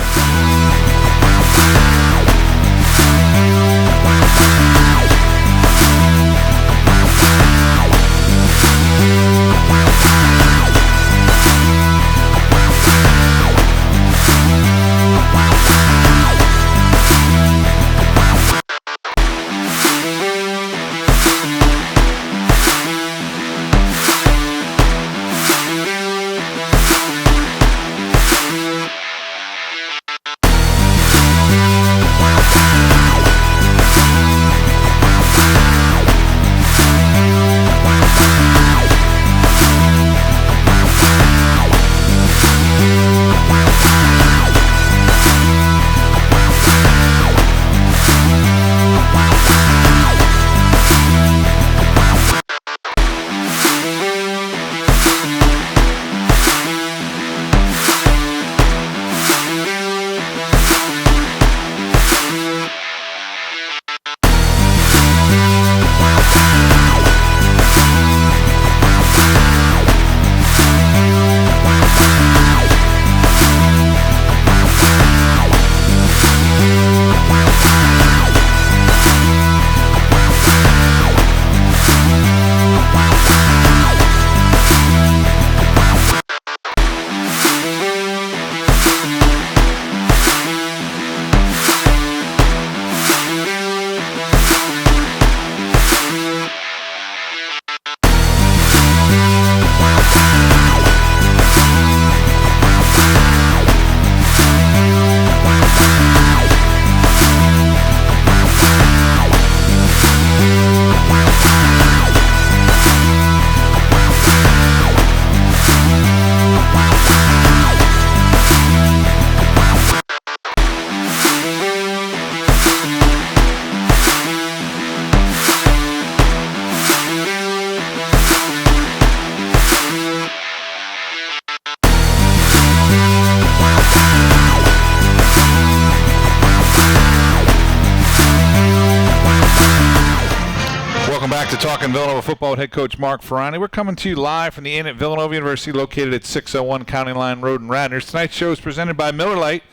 Back to Talking Villanova football with head coach Mark Ferrante. We're coming to you live from the Inn at Villanova University, located at 601 County Line Road in Radnor. Tonight's show is presented by Miller Lite.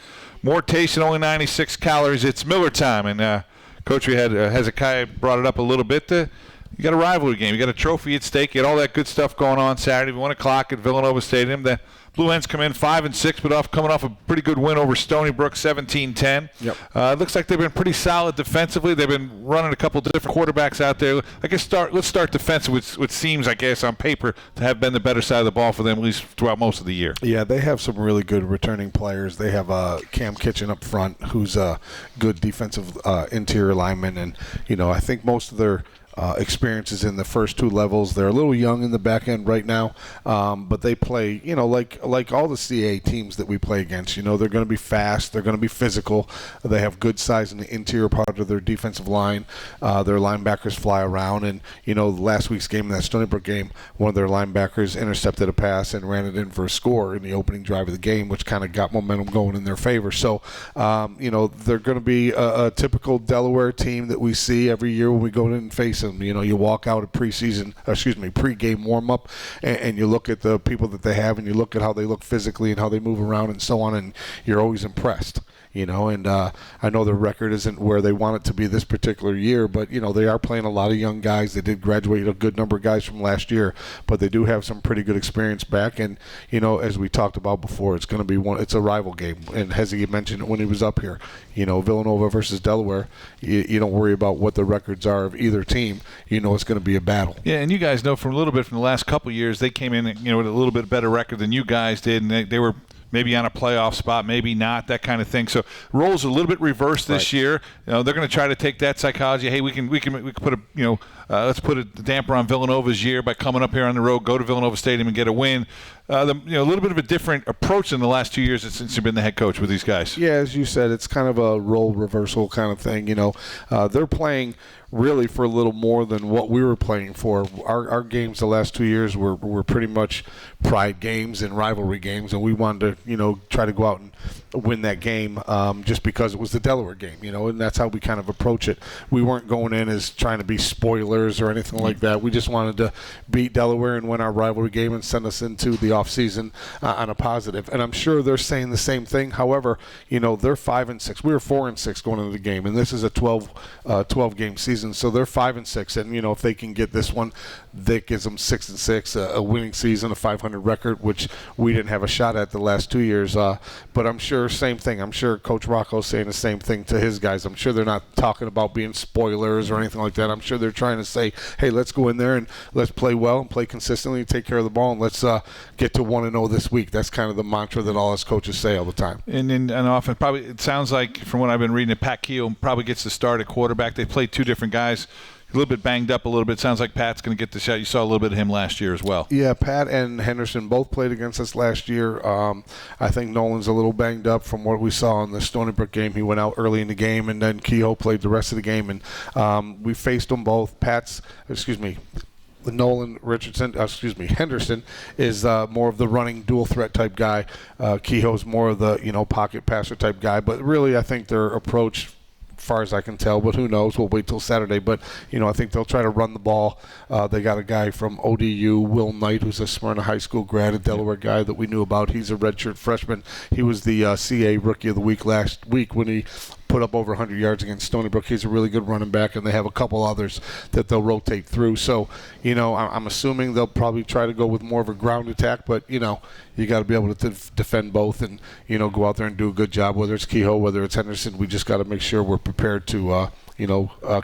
More taste and only 96 calories. It's Miller time. And Coach, we had Hezekiah brought it up a little bit. You got a rivalry game. You got a trophy at stake. You got all that good stuff going on Saturday. 1 o'clock at Villanova Stadium. The Blue Hens come in 5-6, but coming off a pretty good win over Stony Brook, 17-10. Yep. It looks like they've been pretty solid defensively. They've been running a couple of different quarterbacks out there. Let's start defensive, which seems, I guess, on paper to have been the better side of the ball for them, at least throughout most of the year. Yeah, they have some really good returning players. They have Cam Kitchen up front, who's a good defensive interior lineman, and I think most of their experiences in the first 2 levels. They're a little young in the back end right now, but they play, like all the CA teams that we play against. They're going to be fast. They're going to be physical. They have good size in the interior part of their defensive line. Their linebackers fly around, and last week's game, that Stony Brook game, one of their linebackers intercepted a pass and ran it in for a score in the opening drive of the game, which kind of got momentum going in their favor. So, they're going to be a typical Delaware team that we see every year when we go in and face them. You walk out a pre-game warm-up, and you look at the people that they have, and you look at how they look physically and how they move around and so on, and you're always impressed. And I know the record isn't where they want it to be this particular year, but, they are playing a lot of young guys. They did graduate a good number of guys from last year, but they do have some pretty good experience back. And, as we talked about before, it's going to be it's a rival game. And Hezzy mentioned it when he was up here, Villanova versus Delaware. You don't worry about what the records are of either team. It's going to be a battle. Yeah, and you guys know from the last couple of years, they came in, with a little bit better record than you guys did, and they were maybe on a playoff spot, maybe not, that kind of thing. So roles a little bit reversed this year. They're going to try to take that psychology. Hey, we can put a let's put a damper on Villanova's year by coming up here on the road, go to Villanova Stadium and get a win. A little bit of a different approach in the last 2 years since you've been the head coach with these guys. Yeah, as you said, it's kind of a role reversal kind of thing. They're playing really for a little more than what we were playing for. Our games the last 2 years were pretty much pride games and rivalry games, and we wanted to try to go out and win that game just because it was the Delaware game, and that's how we kind of approach it. We weren't going in as trying to be spoilers or anything like that. We just wanted to beat Delaware and win our rivalry game and send us into the offseason on a positive. And I'm sure they're saying the same thing. However, they're 5-6. We were 4-6 going into the game, and this is a 12 game season, so they're 5-6. And if they can get this one, that gives them 6-6, a winning season, a 500 record, which we didn't have a shot at the last 2 years. But I'm sure same thing. I'm sure Coach Rocco's saying the same thing to his guys. I'm sure they're not talking about being spoilers or anything like that. I'm sure they're trying to say, hey, let's go in there and let's play well and play consistently and take care of the ball, and let's get to 1-0 this week. That's kind of the mantra that all us coaches say all the time. And often, probably, it sounds like from what I've been reading, that Pat Keogh probably gets the start at quarterback. They played 2 different guys. A little bit banged up a little bit. Sounds like Pat's going to get the shot. You saw a little bit of him last year as well. Yeah, Pat and Henderson both played against us last year. I think Nolan's a little banged up from what we saw in the Stony Brook game. He went out early in the game, and then Kehoe played the rest of the game. And we faced them both. Henderson is more of the running dual threat type guy. Kehoe's more of the pocket passer type guy. But really, I think their approach, far as I can tell, but who knows, we'll wait till Saturday, but I think they'll try to run the ball. They got a guy from ODU, Will Knight, who's a Smyrna High School grad, a Delaware guy that we knew about. He's a redshirt freshman. He was the CA Rookie of the Week last week when he put up over 100 yards against Stony Brook. He's a really good running back, and they have a couple others that they'll rotate through. So, I'm assuming they'll probably try to go with more of a ground attack, but, you got to be able to defend both and, go out there and do a good job, whether it's Kehoe, whether it's Henderson. We just got to make sure we're prepared to,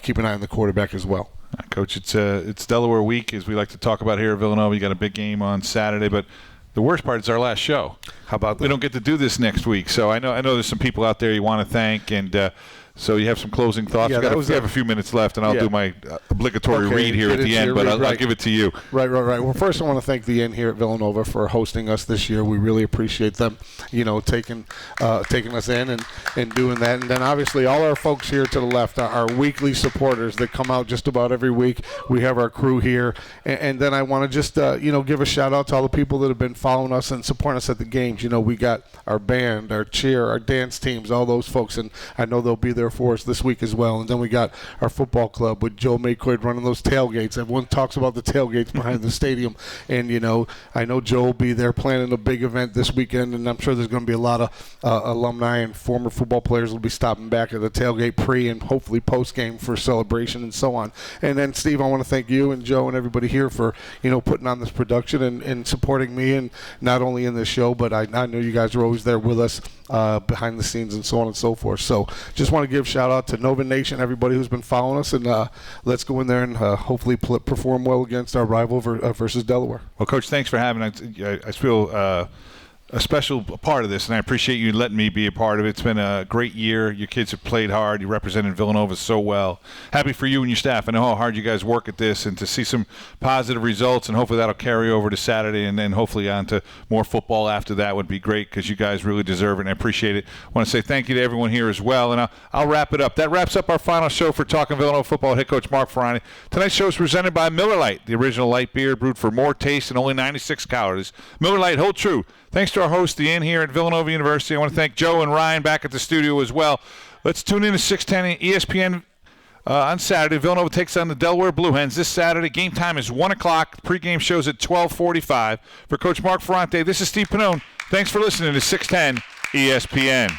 keep an eye on the quarterback as well. Coach, it's Delaware week, as we like to talk about here at Villanova. You got a big game on Saturday, but the worst part is our last show. How about that? We don't get to do this next week, so I know there's some people out there you want to thank, and so you have some closing thoughts. Yeah, we have a few minutes left, and I'll do my obligatory read here at the end, but I'll give it to you. Right. Well, first I want to thank the Inn here at Villanova for hosting us this year. We really appreciate them, taking us in and doing that. And then obviously all our folks here to the left are our weekly supporters that come out just about every week. We have our crew here. And then I want to just, give a shout out to all the people that have been following us and supporting us at the games. We got our band, our cheer, our dance teams, all those folks. And I know they'll be there there for us this week as well. And then we got our football club with Joe Maycoyd running those tailgates. Everyone talks about the tailgates behind the stadium. And, I know Joe will be there planning a big event this weekend, and I'm sure there's going to be a lot of alumni and former football players will be stopping back at the tailgate pre and hopefully post-game for celebration and so on. And then, Steve, I want to thank you and Joe and everybody here for, putting on this production and supporting me, and not only in this show, but I know you guys are always there with us behind the scenes and so on and so forth. So just want to give shout out to Nova Nation, everybody who's been following us, and let's go in there and hopefully perform well against our rival versus Delaware. Well, Coach, thanks for having us. I feel a special part of this, and I appreciate you letting me be a part of it. It's been a great year. Your kids have played hard. You represented Villanova so well. Happy for you and your staff. I know how hard you guys work at this, and to see some positive results, and hopefully that'll carry over to Saturday, and then hopefully on to more football after that would be great, because you guys really deserve it, and I appreciate it. I want to say thank you to everyone here as well, and I'll wrap it up. That wraps up our final show for Talking Villanova Football. Head coach Mark Ferrante. Tonight's show is presented by Miller Lite, the original light beer brewed for more taste and only 96 calories. Miller Lite, hold true. Thanks to our host, the Inn here at Villanova University. I want to thank Joe and Ryan back at the studio as well. Let's tune in to 610 ESPN on Saturday. Villanova takes on the Delaware Blue Hens this Saturday. Game time is 1 o'clock. Pre-game show's at 12:45. For Coach Mark Ferrante, this is Steve Pannone. Thanks for listening to 610 ESPN.